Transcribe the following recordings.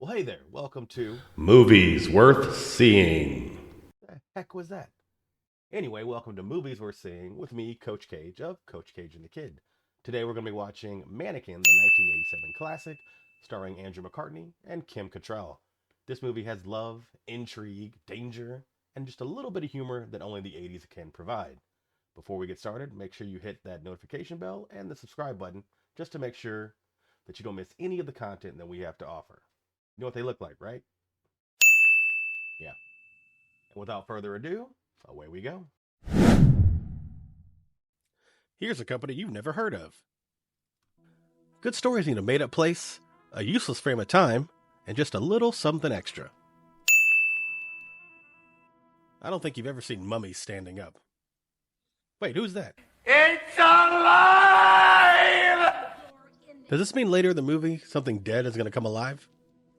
Well, hey there. Welcome to Movies Worth Seeing. the heck was that? Anyway, welcome to Movies We're Seeing with me, Coach Cage of Coachkage and the Kid. Today we're going to be watching Mannequin, the 1987 classic, starring Andrew McCarthy and Kim Cattrall. This movie has love, intrigue, danger, and just a little bit of humor that only the 80s can provide. Before we get started, make sure you hit that notification bell and the subscribe button just to make sure that you don't miss any of the content that we have to offer. You know what they look like, right? Yeah. And without further ado, away we go. Here's a company you've never heard of. Good stories need a made-up place, a useless frame of time, and just a little something extra. I don't think you've ever seen mummies standing up. Wait, who's that? It's alive! Does this mean later in the movie something dead is going to come alive?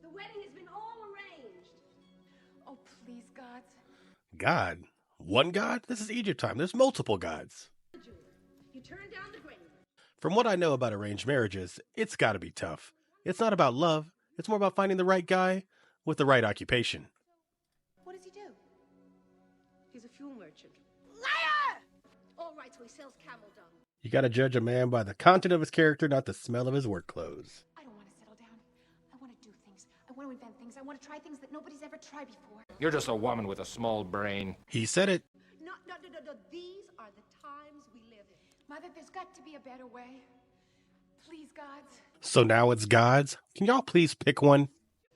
The wedding has been all arranged. Oh, please, gods. God? One god? This is Egypt time. There's multiple gods. You turned down the grain. From what I know about arranged marriages, it's got to be tough. It's not about love. It's more about finding the right guy with the right occupation. What does he do? He's a fuel merchant. Liar! All right, so he sells camel dung. You got to judge a man by the content of his character, not the smell of his work clothes. I don't want to settle down. I want to do things. I want to invent things. I want to try things that nobody's ever tried before. You're just a woman with a small brain. He said it. No. These are the times we live in. Mother, there's got to be a better way. Please, gods. So now it's gods? Can y'all please pick one?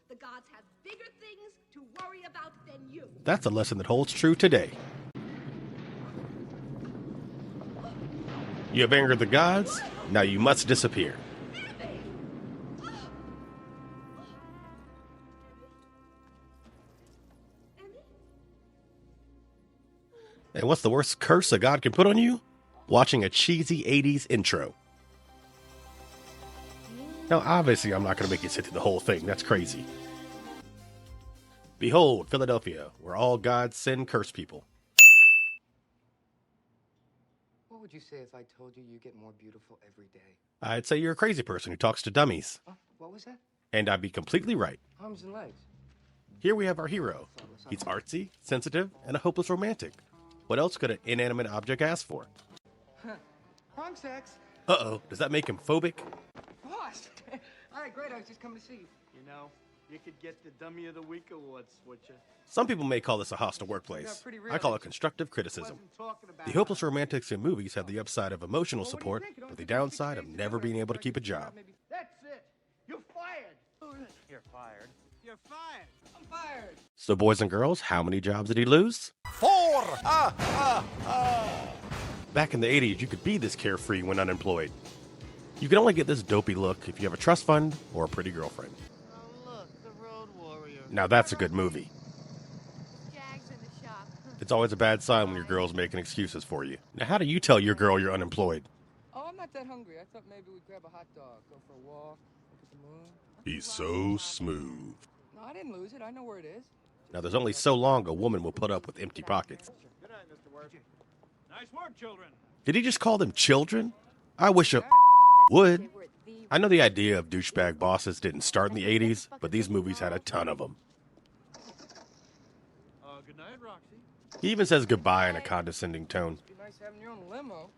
The gods have bigger things to worry about than you. That's a lesson that holds true today. You have angered the gods, now you must disappear. And what's the worst curse a god can put on you? Watching a cheesy 80s intro. Now, obviously, I'm not going to make you sit through the whole thing. That's crazy. Behold, Philadelphia, where all gods send curse people. What would you say if I told you you get more beautiful every day? I'd say you're a crazy person who talks to dummies. Oh, what was that? And I'd be completely right. Arms and legs. Here we have our hero. He's artsy, sensitive, and a hopeless romantic. What else could an inanimate object ask for? Wrong sex. Uh-oh, does that make him phobic? Boss. All right, great. I was just coming to see you. You know, you could get the Dummy of the Week awards, would you? Some people may call this a hostile workplace. I call it constructive criticism. Wasn't talking about The hopeless romantics in movies have the upside of emotional support, but the downside of never being able to keep a job. That's it. You're fired. You're fired. You're fired. I'm fired. So boys and girls, how many jobs did he lose? 4! Back in the 80s, you could be this carefree when unemployed. You can only get this dopey look if you have a trust fund or a pretty girlfriend. Oh, look, the Road Warrior. Now that's a good movie. Jags in the shop. It's always a bad sign when your girl's making excuses for you. Now how do you tell your girl you're unemployed? Oh, I'm not that hungry. I thought maybe we'd grab a hot dog, go for a walk, look at the moon. He's so smooth. No, I didn't lose it. I know where it is. Now there's only so long a woman will put up with empty pockets. Good night, Mr. Work. Nice work, children. Did he just call them children? I wish a would. I know the idea of douchebag bosses didn't start in the 80s, but these movies had a ton of them. Good night, Roxy. He even says goodbye in a condescending tone. Be nice having your own limo.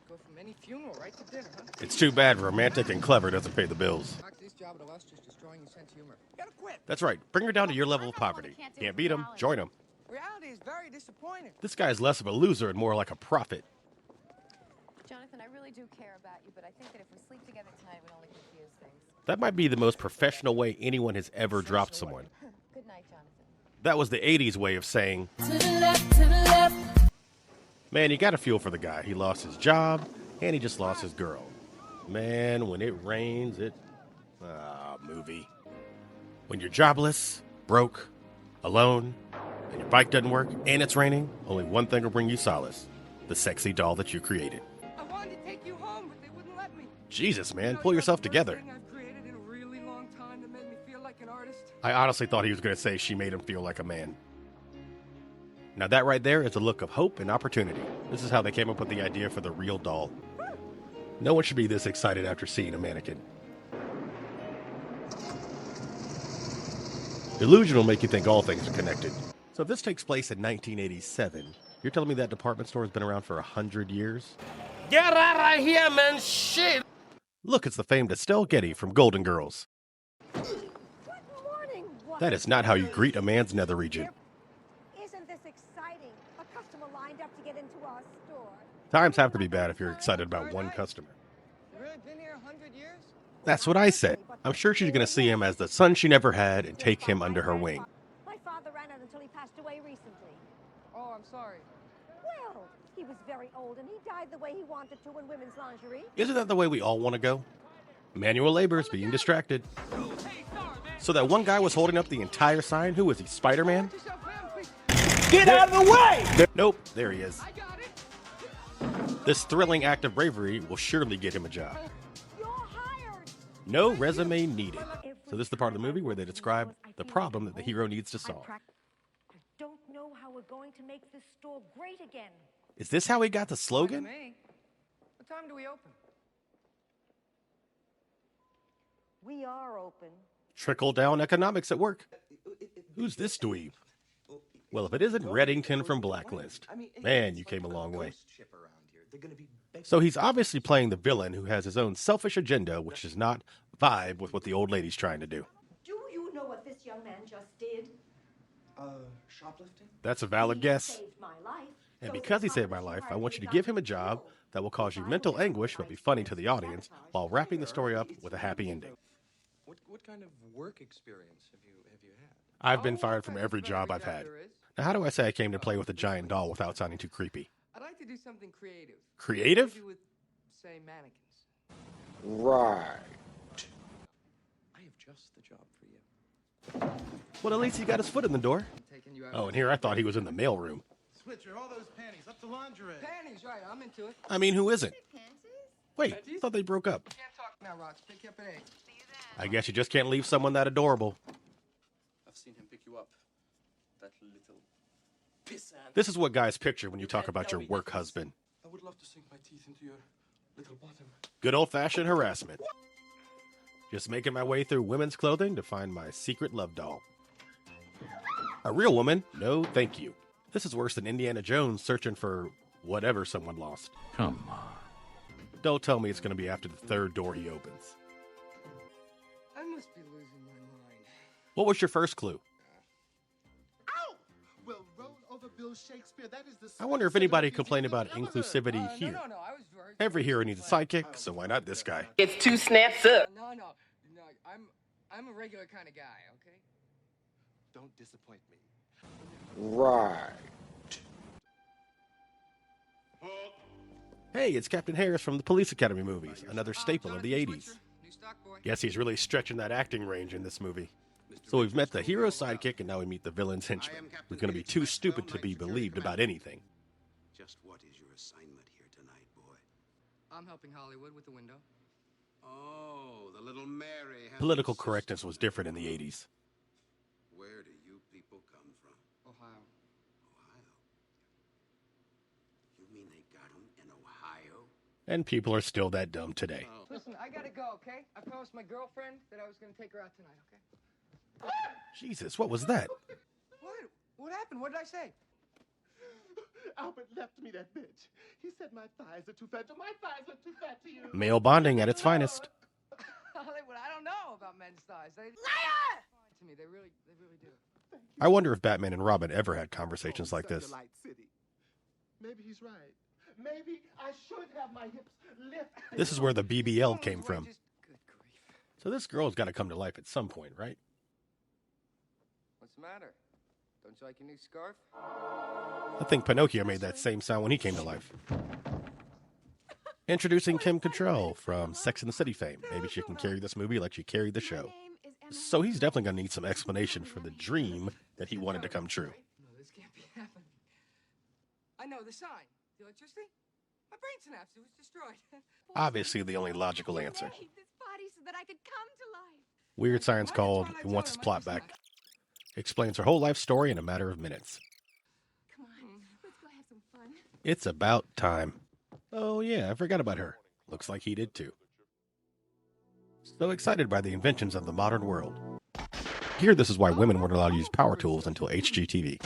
Go from any funeral right to dinner, huh? It's too bad romantic and clever doesn't pay the bills. This job at us just destroying your sense of humor. You gotta quit. That's right, bring her down to your level of poverty. Can't beat him, join him. Reality is very disappointing. This guy is less of a loser and more like a prophet. Jonathan, I really do care about you, but I think that if we sleep together tonight, we only confuse things. That might be the most professional way anyone has ever dropped someone. Good night, Jonathan. That was the 80s way of saying, man, you gotta feel for the guy. He lost his job, and he just lost his girl. Man, when it rains, movie. When you're jobless, broke, alone, and your bike doesn't work, and it's raining, only one thing will bring you solace. The sexy doll that you created. I wanted to take you home, but they wouldn't let me. Jesus, man, pull yourself together. I've created in a really long time that made me feel like an artist. I honestly thought he was going to say she made him feel like a man. Now that right there is a look of hope and opportunity. This is how they came up with the idea for the real doll. No one should be this excited after seeing a mannequin. Illusion will make you think all things are connected. So if this takes place in 1987, you're telling me that department store has been around for 100 years? Get out of here, man! Shit! Look, it's the famed Estelle Getty from Golden Girls. Good morning. That is not how you greet a man's nether region. Isn't this exciting? A customer lined up to get into our store. Times have to be bad if you're excited about one customer. You really been here 100 years? That's what I said. I'm sure she's going to see him as the son she never had and take him under her wing. My father ran it until he passed away recently. Oh, I'm sorry. Well, he was very old and he died the way he wanted to in women's lingerie. Isn't that the way we all want to go? Manual labor is being distracted. So that one guy was holding up the entire sign. Who was he, Spider-Man? Get out of the way! Nope, there he is. I got it. This thrilling act of bravery will surely get him a job. You're hired. No resume needed. So this is the part of the movie where they describe the problem that the hero needs to solve. I don't know how we're going to make this store great again. Is this how he got the slogan? Me? What time do we open? We are open. Trickle-down economics at work. Who's this dweeb? Well, if it isn't Reddington from Blacklist, man, you came a long way. So he's obviously playing the villain who has his own selfish agenda, which does not vibe with what the old lady's trying to do. Do you know what this young man just did? Shoplifting? That's a valid guess. Saved my life. And because he saved my life, I want you to give him a job that will cause you mental anguish but be funny to the audience while wrapping the story up with a happy ending. What kind of work experience have you had? I've been fired from every job I've had. Now, how do I say I came to play with a giant doll without sounding too creepy? I'd like to do something creative. Creative? Maybe with, say, mannequins. Right. I have just the job for you. Well, at least he got his foot in the door. Taking you out. Oh, and here I thought he was in the mailroom. Switcher, all those panties, up to lingerie. Panties, right? I'm into it. I mean, who isn't? Wait, I thought they broke up. Can't talk now, Rox. Pick you up at 8. I guess you just can't leave someone that adorable. I've seen him pick you up. That little pissant. This is what guys picture when you talk about your work husband. I would love to sink my teeth into your little bottom. Good old-fashioned harassment. Just making my way through women's clothing to find my secret love doll. A real woman? No, thank you. This is worse than Indiana Jones searching for whatever someone lost. Come on. Don't tell me it's going to be after the third door he opens. I must be losing my mind. What was your first clue? Ow! Well, roll over Bill Shakespeare. That is the I wonder if anybody complained about inclusivity here. No, I was very... Every hero needs a sidekick, so why not this guy? It's 2 snaps up. No, I'm a regular kind of guy, okay? Don't disappoint me. Right. Hey, it's Captain Harris from the Police Academy movies, another staple of the 80s. New stock boy. Guess he's really stretching that acting range in this movie. So we've met the hero's sidekick, and now we meet the villain's henchman, who's going to be too stupid to be believed about anything. Just what is your assignment here tonight, boy? I'm helping Hollywood with the window. Oh, the little Mary has Political correctness was different in the 80s. Where do you people come from? Ohio. Ohio? You mean they got him in Ohio? And people are still that dumb today. Listen, I gotta go, okay? I promised my girlfriend that I was gonna take her out tonight, okay? Jesus, what was that? What? What happened? What did I say? Albert left me that bitch. He said my thighs are too fat. My thighs are too fat to you. Male bonding at its finest. Hollywood, I don't know about men's thighs. They liar! To me, they really do. I wonder if Batman and Robin ever had conversations like this. Light City. Maybe he's right. Maybe I should have my hips lifted. This is where the BBL came from. Good grief. So this girl's got to come to life at some point, right? What's the matter? Don't you like your new scarf? I think Pinocchio made that same sound when he came to life. Introducing Kim Cattrall from Sex and the City fame. Maybe she can carry this movie like she carried the show. So he's definitely going to need some explanation for the dream that he wanted to come true. No, this can't be happening. I know the sign. The electricity? My brain synapse. It was destroyed. Obviously the only logical answer. Made this body so that I could come to life. Weird Science called and wants his plot back. Explains her whole life story in a matter of minutes. Come on, let's go have some fun. It's about time. Oh yeah, I forgot about her. Looks like he did too. So excited by the inventions of the modern world. hear this is why women weren't allowed to use power tools until HGTV.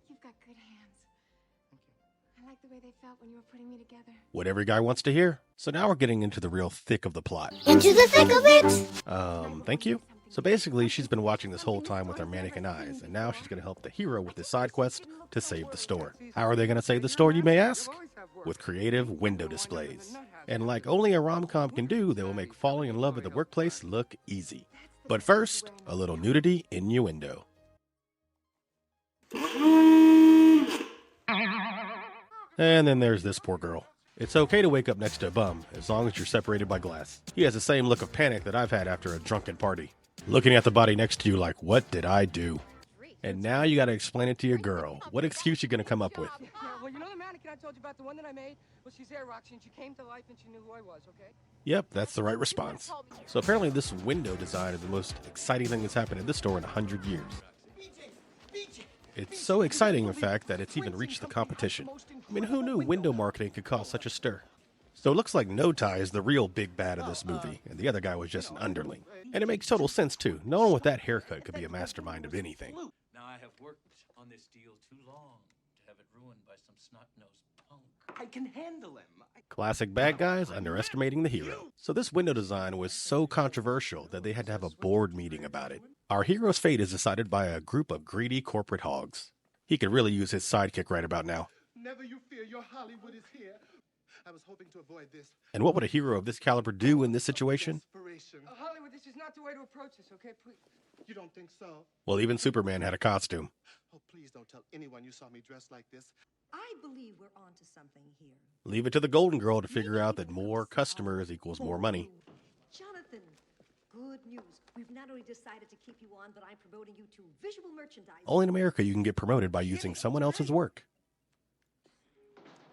You've got good hands. I like the way they felt when you were putting me together. What every guy wants to hear. So now we're getting into the real thick of the plot. Into the thick of it! Thank you. So basically, she's been watching this whole time with her mannequin eyes, and now she's going to help the hero with his side quest to save the store. How are they going to save the store, you may ask? With creative window displays. And like only a rom-com can do, they will make falling in love at the workplace look easy. But first, a little nudity innuendo. And then there's this poor girl. It's okay to wake up next to a bum, as long as you're separated by glass. He has the same look of panic that I've had after a drunken party. Looking at the body next to you like, what did I do? And now you gotta explain it to your girl. What excuse you gonna come up with? Yeah, well, you know the mannequin I told you about, the one that I made? Well, she's there, Roxy, and she came to life and she knew who I was, okay? Yep, that's the right response. So apparently this window design is the most exciting thing that's happened in this store in 100 years. It's so exciting, in fact, that it's even reached the competition. I mean, who knew window marketing could cause such a stir? So it looks like No Tie is the real big bad of this movie, and the other guy was just an underling. And it makes total sense, too. No one with that haircut could be a mastermind of anything. Now I have worked on this deal too long to have it ruined by some snot-nosed punk. I can handle him. Classic bad guys underestimating the hero. So this window design was so controversial that they had to have a board meeting about it. Our hero's fate is decided by a group of greedy corporate hogs. He could really use his sidekick right about now. Never you fear, your Hollywood is here. I was hoping to avoid this. And what would a hero of this caliber do in this situation? Hollywood, this is not the way to approach this, okay? Please. You don't think so? Well, even Superman had a costume. Oh, please don't tell anyone you saw me dressed like this. I believe we're onto something here. Leave it to the Golden Girl to figure out that more customers equals more money. Jonathan, good news. We've not only decided to keep you on, but I'm promoting you to visual merchandising. Only in America you can get promoted by using someone else's work.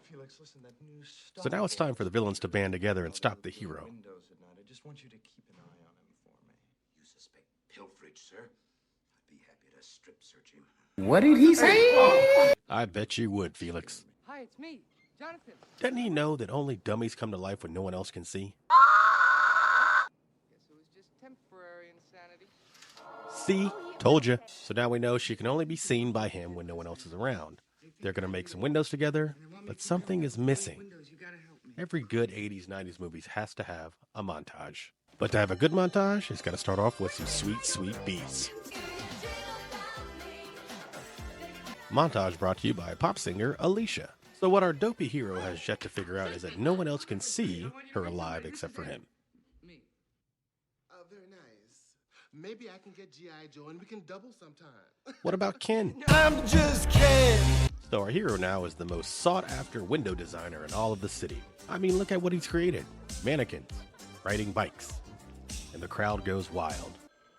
Felix, listen, that new So now it's time for the villains to band together and stop the hero. Windows at night. I just want you to keep an eye on him for me. You suspect pilferage, sir? I'd be happy to strip search him. What did he say? I bet you would, Felix. Hi, it's me, Jonathan. Doesn't he know that only dummies come to life when no one else can see? Guess it was just temporary insanity. See? Told you. So now we know she can only be seen by him when no one else is around. They're going to make some windows together, but something is missing. Every good 80s, 90s movies has to have a montage. But to have a good montage, it's got to start off with some sweet, sweet beats. Montage brought to you by pop singer Alicia. So what our dopey hero has yet to figure out is that no one else can see her alive except for him. Very nice. Maybe I can get G.I. Joe and we can double sometime. What about Ken? I'm just kidding. So our hero now is the most sought-after window designer in all of the city. I mean, look at what he's created. Mannequins, riding bikes, and the crowd goes wild.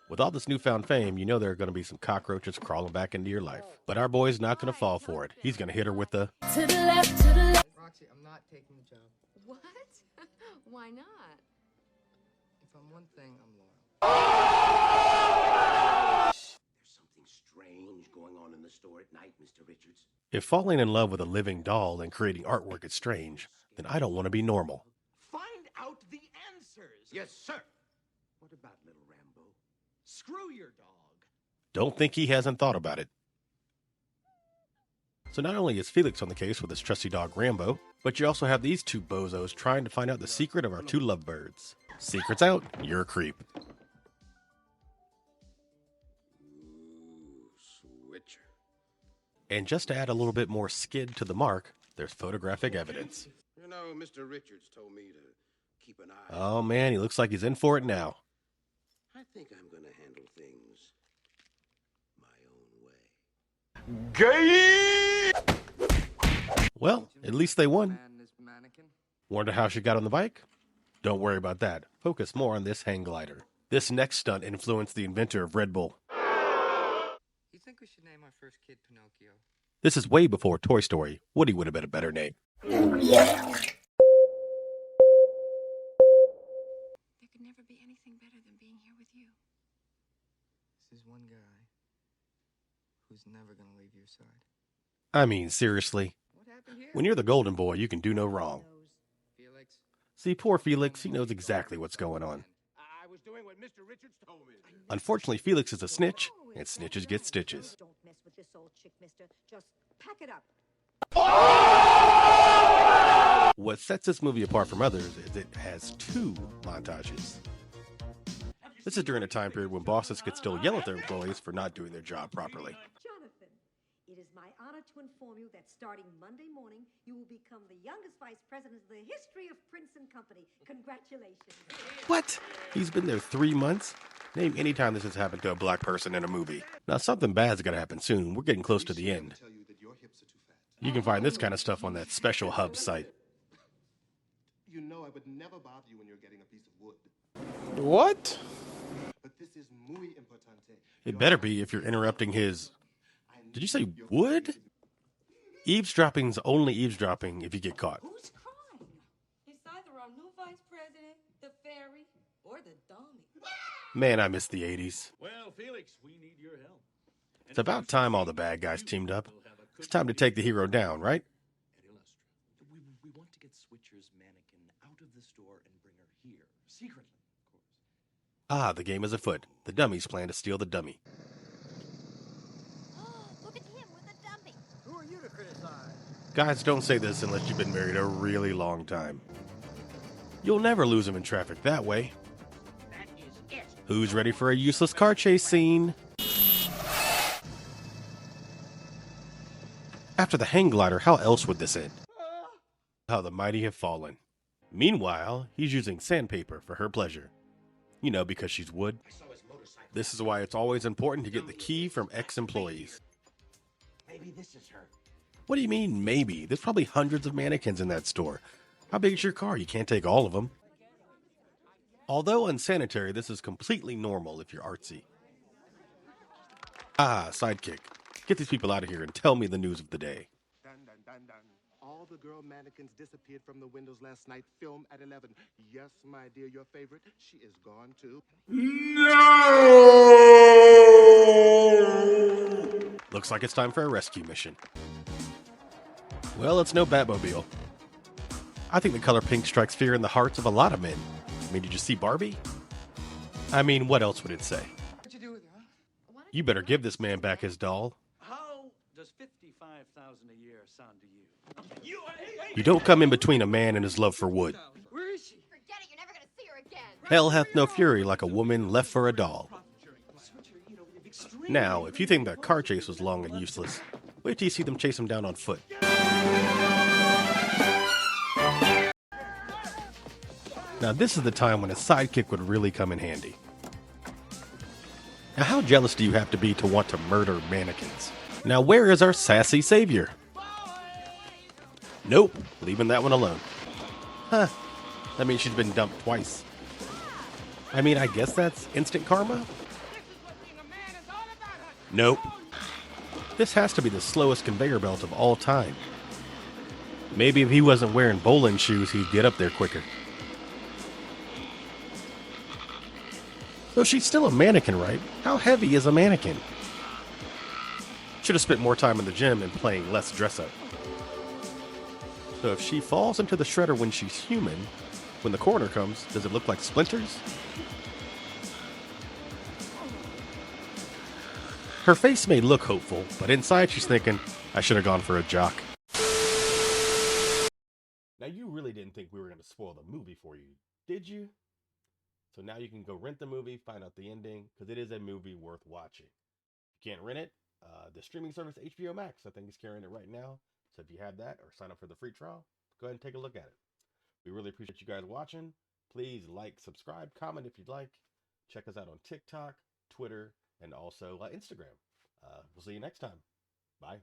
With all this newfound fame, you know there are going to be some cockroaches crawling back into your life. But our boy's not going to fall for it. He's going to hit her with the... To the left, to the left. Roxy, I'm not taking the job. What? Why not? If I'm one thing, I'm loyal. There's something strange going on in the store at night, Mr. Richards. If falling in love with a living doll and creating artwork is strange, then I don't want to be normal. Find out the answers. Yes, sir. What about little Rambo? Screw your dog. Don't think he hasn't thought about it. So not only is Felix on the case with his trusty dog Rambo, but you also have these two bozos trying to find out the secret of our two lovebirds. Secret's out, you're a creep. Ooh, switcher. And just to add a little bit more skid to the mark, there's photographic evidence. You know, Mr. Richards told me to keep an eye. Oh man, he looks like he's in for it now. I think I'm going to handle things my own way. Gay! Well, at least they won. Man, this mannequin. Wonder how she got on the bike? Don't worry about that. Focus more on this hang glider. This next stunt influenced the inventor of Red Bull. You think we should name our first kid Pinocchio? This is way before Toy Story. Woody would have been a better name. There could never be anything better than being here with you. This is one guy who's never gonna leave your side. I mean, seriously. What happened here? When you're the golden boy, you can do no wrong. Felix. See, poor Felix, he knows exactly what's going on. I was doing what Mr. Richards told me to do. Unfortunately, Felix is a snitch, and snitches get stitches. Don't mess with this old chick, mister. Just pack it up. What sets this movie apart from others is it has 2 montages. This is during a time period when bosses could still yell at their employees for not doing their job properly. Jonathan, it is my honor to inform you that starting Monday morning, you will become the youngest vice president in the history of Prince & Company. Congratulations. What? He's been there 3 months? Name any time this has happened to a black person in a movie. Now, something bad's got to happen soon. We're getting close to the end. You can find this kind of stuff on that special hub site. You know I would never bother you when you're getting a piece of wood. What? But this is muy importante. It better be if you're interrupting his... Did you say wood? Eavesdropping's only eavesdropping if you get caught. Who's crying? It's either our new vice president, the fairy, or the dummy. Man, I miss the 80s. Well, Felix, we need your help. It's about time all the bad guys teamed up. It's time to take the hero down, right? We want to get Switcher's mannequin out of the store and bring her here. Secretly, of course. Ah, the game is afoot. The dummies plan to steal the dummy. Look at him with a dummy. Who are you to criticize? Guys, don't say this unless you've been married a really long time. You'll never lose him in traffic that way. That is it. Who's ready for a useless car chase scene? After the hang glider, how else would this end? How the mighty have fallen. Meanwhile, he's using sandpaper for her pleasure. You know, because she's wood. This is why it's always important to get the key from ex-employees. Maybe this is her. What do you mean, maybe? There's probably hundreds of mannequins in that store. How big is your car? You can't take all of them. Although unsanitary, this is completely normal if you're artsy. Ah, sidekick. Get these people out of here and tell me the news of the day. Dun, dun, dun, dun. All the girl mannequins disappeared from the windows last night. Film at 11. Yes, my dear, your favorite. She is gone too. Looks like it's time for a rescue mission. Well, it's no Batmobile. I think the color pink strikes fear in the hearts of a lot of men. I mean, did you see Barbie? I mean, what else would it say? What'd you do with her, huh? You better give this man back his doll. How does $55,000 a year sound to you? You don't come in between a man and his love for wood. Where is she? Forget it, you're never gonna see her again. Hell hath no fury like a woman left for a doll. Now, if you think that car chase was long and useless, wait till you see them chase him down on foot. Now this is the time when a sidekick would really come in handy. Now how jealous do you have to be to want to murder mannequins? Now where is our sassy savior? Nope, leaving that one alone. Huh, that means she's been dumped twice. I mean, I guess that's instant karma? Nope. This has to be the slowest conveyor belt of all time. Maybe if he wasn't wearing bowling shoes, he'd get up there quicker. So she's still a mannequin, right? How heavy is a mannequin? Should have spent more time in the gym and playing less dress-up. So if she falls into the shredder when she's human, when the coroner comes, does it look like splinters? Her face may look hopeful, but inside she's thinking, I should have gone for a jock. Now you really didn't think we were going to spoil the movie for you, did you? So now you can go rent the movie, find out the ending, because it is a movie worth watching. If you can't rent it, the streaming service HBO Max, I think, is carrying it right now. So if you have that or sign up for the free trial, go ahead and take a look at it. We really appreciate you guys watching. Please like, subscribe, comment if you'd like. Check us out on TikTok, Twitter, and also Instagram. We'll see you next time. Bye.